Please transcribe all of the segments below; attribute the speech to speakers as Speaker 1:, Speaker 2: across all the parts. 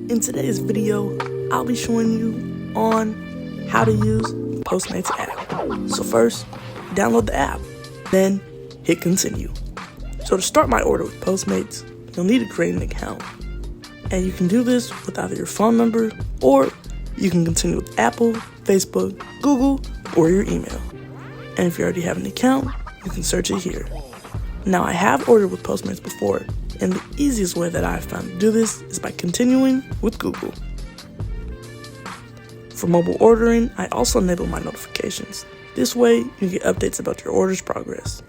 Speaker 1: In today's video, I'll be showing you on how to use the Postmates app. So first, download the app, then hit continue. So to start my order with Postmates, you'll need to create an account. And you can do this with either your phone number, or you can continue with Apple, Facebook, Google, or your email. And if you already have an account, you can search it here. Now, I have ordered with Postmates before, and the easiest way that I've found to do this is by continuing with Google. For mobile ordering, I also enable my notifications. This way, you get updates about your order's progress.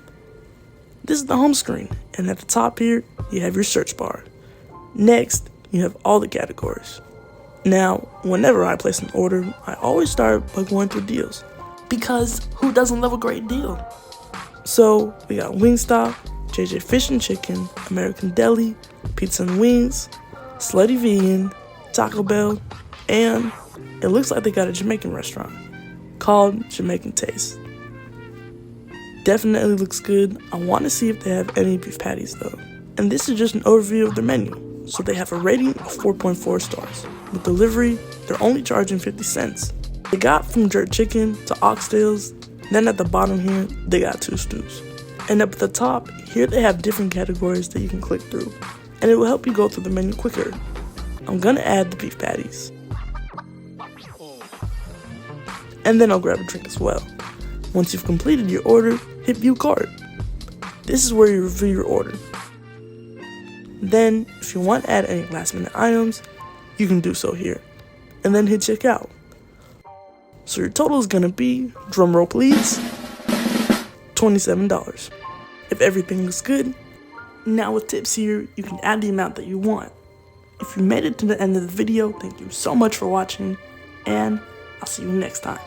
Speaker 1: This is the home screen, and at the top here, you have your search bar. Next, you have all the categories. Now, whenever I place an order, I always start by going through deals, because who doesn't love a great deal? So, we got Wingstop, JJ Fish and Chicken, American Deli, Pizza and Wings, Slutty Vegan, Taco Bell, and it looks like they got a Jamaican restaurant called Jamaican Taste. Definitely looks good. I want to see if they have any beef patties though. And this is just an overview of their menu. So they have a rating of 4.4 stars. With delivery, they're only charging 50 cents. They got from jerk chicken to oxtails. Then at the bottom here, they got 2 stews. And up at the top, here they have different categories that you can click through. And it will help you go through the menu quicker. I'm gonna add the beef patties. And then I'll grab a drink as well. Once you've completed your order, hit view cart. This is where you review your order. Then, if you want to add any last minute items, you can do so here. And then hit checkout. So your total is gonna be, drumroll please, $27. If everything looks good, now with tips here, you can add the amount that you want. If you made it to the end of the video, thank you so much for watching, and I'll see you next time.